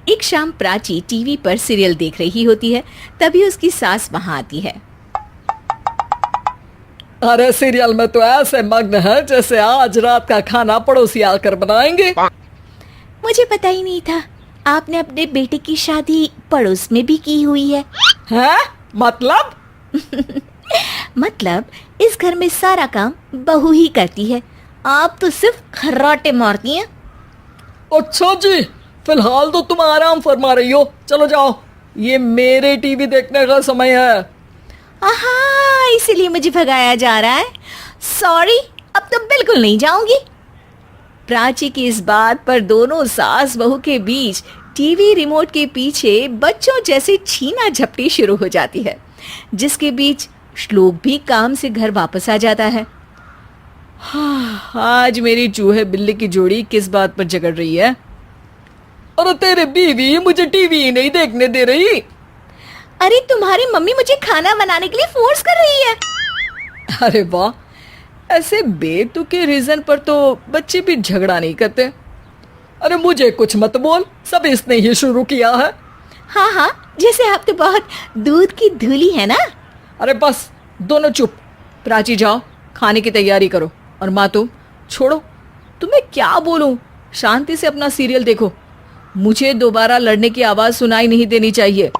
एक शाम प्राची टीवी पर सीरियल देख रही होती है। तभी उसकी सास वहां आती है। अरे सीरियल में तो ऐसे मग्न है जैसे आज रात का खाना पड़ोसी आकर बनाएंगे। मुझे पता ही नहीं था आपने अपने बेटे की शादी पड़ोस में भी की हुई है। हैं? मतलब? मतलब इस घर में सारा काम बहू ही करती है, आप तो सिर्फ खर्राटे मारती हैं। अच्छा जी, फिलहाल तो तुम आराम फरमा रही हो, चलो जाओ, ये मेरे टीवी देखने का समय है। आहा, इसीलिए मुझे भगाया जा रहा है। सॉरी, अब तो बिल्कुल नहीं जाऊंगी। प्राची की इस बात पर दोनों सास बहू के बीच टीवी रिमोट के पीछे बच्चों जैसे छीना झपटी शुरू हो जाती है, जिसके बीच श्लोक भी काम से घर वापस आ जाता है। हाँ, आज मेरी चूहे बिल्ली की जोड़ी किस बात पर झगड़ रही है? अरे तेरे बीवी मुझे टीवी ही नहीं देखने दे रही। अरे तुम्हारी मम्मी मुझे खाना बनाने के लिए फोर्स कर रही है। अरे वाह, ऐसे बेतुके रीजन पर तो बच्चे भी झगड़ा नहीं करते। अरे मुझे कुछ मत बोल, सब इसने ही शुरू किया है। हाँ हाँ, जैसे आप तो बहुत दूध की धूली है ना। अरे बस, दोनों चुप। प्राची जाओ, खाने की तैयारी करो। और माँ तुम छोड़ो, तुम्हें क्या बोलूं, शांति से अपना सीरियल देखो, मुझे दोबारा लड़ने की आवाज सुनाई नहीं देनी चाहिए।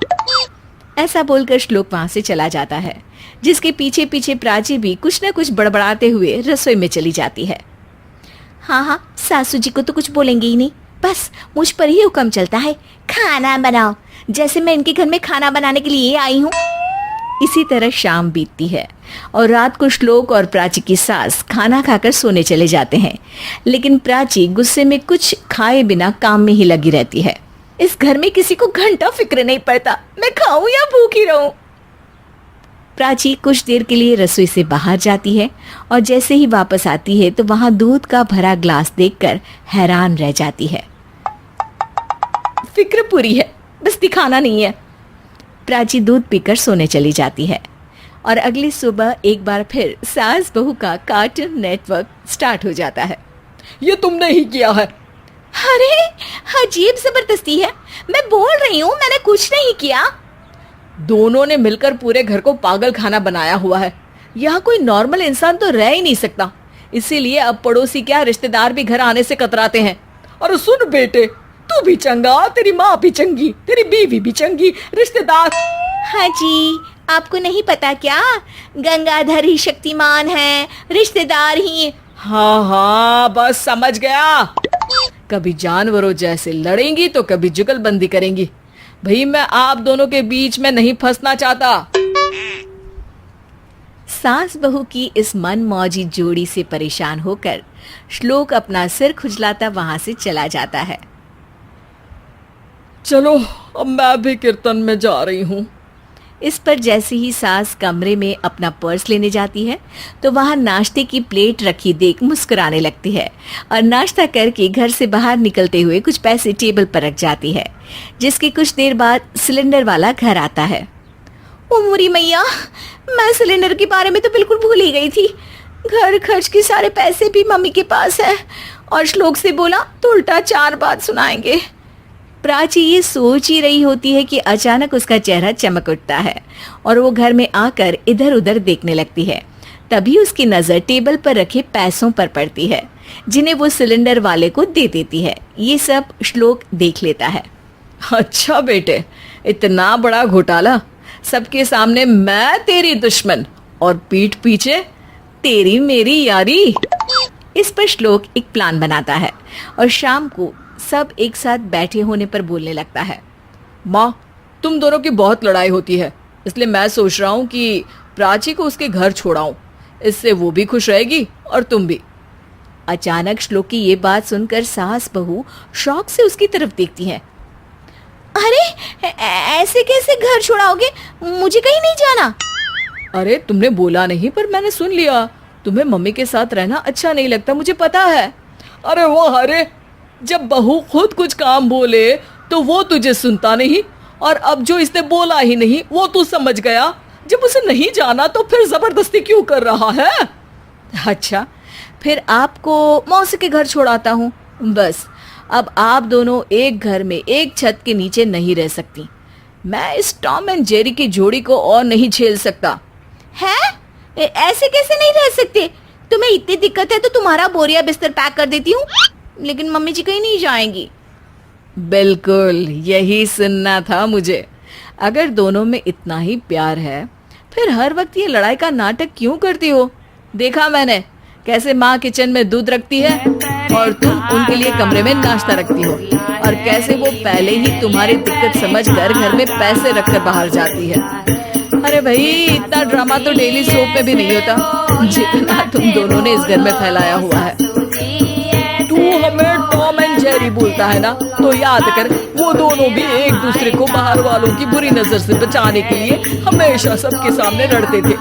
ऐसा बोलकर श्लोक वहां से चला जाता है, जिसके पीछे पीछे प्राची भी कुछ न कुछ बड़बड़ाते हुए रसोई में चली जाती है। हाँ हाँ, सासू जी को तो कुछ बोलेंगे ही नहीं, बस मुझ पर ही हुक्म चलता है, खाना बनाओ, जैसे मैं इनके घर में खाना बनाने के लिए आई हूँ। इसी तरह शाम बीतती है और रात को श्लोक और प्राची की सास खाना खाकर सोने चले जाते हैं, लेकिन प्राची गुस्से में कुछ खाए बिना काम में ही लगी रहती है। इस घर में किसी को घंटा फिक्र नहीं पड़ता, मैं खाऊं या भूखी रहूं। प्राची कुछ देर के लिए रसोई से बाहर जाती है और जैसे ही वापस आती है तो वहां दूध का भरा ग्लास देखकर हैरान रह जाती है। फिक्र पूरी है, बस दिखाना नहीं है। प्राची दूध पीकर सोने चली जाती है और अगली सुबह एक बार फिर सास बहू का कार्टून नेटवर्क स्टार्ट हो जाता है। ये तुमने ही किया है। अरे अजीब जबरदस्ती है, मैं बोल रही हूँ मैंने कुछ नहीं किया। दोनों ने मिलकर पूरे घर को पागल खाना बनाया हुआ है। यहाँ कोई नॉर्मल इंसान तो रह ही नहीं सकता, इसीलिए अब पड़ोसी क्या रिश्तेदार भी घर आने से कतराते हैं। और सुन बेटे, तू भी चंगा, तेरी माँ भी चंगी, तेरी बीवी भी चंगी, रिश्तेदार। हाँ जी, आपको नहीं पता क्या, गंगाधर ही शक्तिमान है, रिश्तेदार ही। हाँ हाँ, बस समझ गया। कभी जानवरों जैसे लड़ेंगी तो कभी जुगलबंदी करेंगी। भाई मैं आप दोनों के बीच में नहीं फंसना चाहता। सास बहू की इस मनमौजी जोड़ी से परेशान होकर श्लोक अपना सिर खुजलाता वहां से चला जाता है। चलो अब मैं भी कीर्तन में जा रही हूँ। इस पर जैसे ही सास कमरे में अपना पर्स लेने जाती है तो वहां नाश्ते की प्लेट रखी देख मुस्कुराने लगती है और नाश्ता करके घर से बाहर निकलते हुए कुछ पैसे टेबल पर रख जाती है, जिसके कुछ देर बाद सिलेंडर वाला घर आता है। ओ मोरी मैया, मैं सिलेंडर के बारे में तो बिल्कुल भूल ही गई थी। घर खर्च के सारे पैसे भी मम्मी के पास है और श्लोक से बोला तो उल्टा 4 बात सुनाएंगे। प्राची ये सोच ही रही होती है कि अचानक उसका चेहरा चमक उठता है और वो घर में आकर इधर उधर देखने लगती है। तभी उसकी नजर टेबल पर रखे पैसों पर पड़ती है, जिन्हें वो सिलेंडर वाले को दे देती है। ये सब श्लोक देख लेता है। अच्छा बेटे, इतना बड़ा घोटाला, सबके सामने मैं तेरी दुश्मन और पीठ पीछे तेरी मेरी यारी। इस पर श्लोक एक प्लान बनाता है और शाम को सब एक साथ बैठे होने पर बोलने लगता है। माँ, तुम दोनों की बहुत लड़ाई होती है, इसलिए मैं सोच रहा हूँ कि प्राची को उसके घर छोड़ाऊं, इससे वो भी खुश रहेगी और तुम भी। अचानक श्लोक की ये बात सुनकर सास बहू शौक से उसकी तरफ देखती हैं। अरे ऐसे कैसे घर छोड़ाओगे, मुझे कहीं नहीं जाना। अरे तुमने बोला नहीं पर मैंने सुन लिया, तुम्हें मम्मी के साथ रहना अच्छा नहीं लगता, मुझे पता है। अरे वो, अरे जब बहू खुद कुछ काम बोले तो वो तुझे सुनता नहीं, और अब जो इसने बोला ही नहीं वो तू समझ गया। जब उसे नहीं जाना तो फिर जबरदस्ती क्यों कर रहा है? अच्छा, फिर आपको मौसी के घर छोड़ाता हूँ, बस अब आप दोनों एक घर में एक छत के नीचे नहीं रह सकती। मैं इस टॉम एंड जेरी की जोड़ी को और नहीं झेल सकता। है? ऐसे कैसे नहीं रह सकते? तुम्हें इतनी दिक्कत है तो तुम्हारा बोरिया बिस्तर पैक कर देती हूँ, लेकिन मम्मी जी कहीं नहीं जाएंगी। बिल्कुल यही सुनना था मुझे। अगर दोनों में इतना ही प्यार है फिर हर वक्त ये लड़ाई का नाटक क्यों करती हो? देखा मैंने कैसे माँ किचन में दूध रखती है और तुम उनके लिए कमरे में नाश्ता रखती हो, और कैसे वो पहले ही तुम्हारी दिक्कत समझ कर घर में पैसे रखकर बाहर जाती है। अरे भाई, इतना ड्रामा तो डेली सोप में भी नहीं होता जितना तुम दोनों ने इस घर में फैलाया हुआ है। तू हमें टॉम एंड जेरी बोलता है ना, तो याद कर वो दोनों भी एक दूसरे को बाहर वालों की बुरी नजर से बचाने के लिए हमेशा सबके सामने लड़ते थे,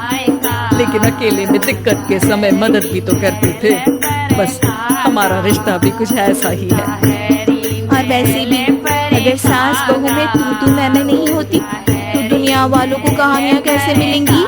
लेकिन अकेले में दिक्कत के समय मदद भी तो करते थे। बस हमारा रिश्ता भी कुछ ऐसा ही है। और वैसे भी अगर सास बहू में तू मैं नहीं होती तो दुनिया वालों को कहानियाँ कैसे मिलेंगी?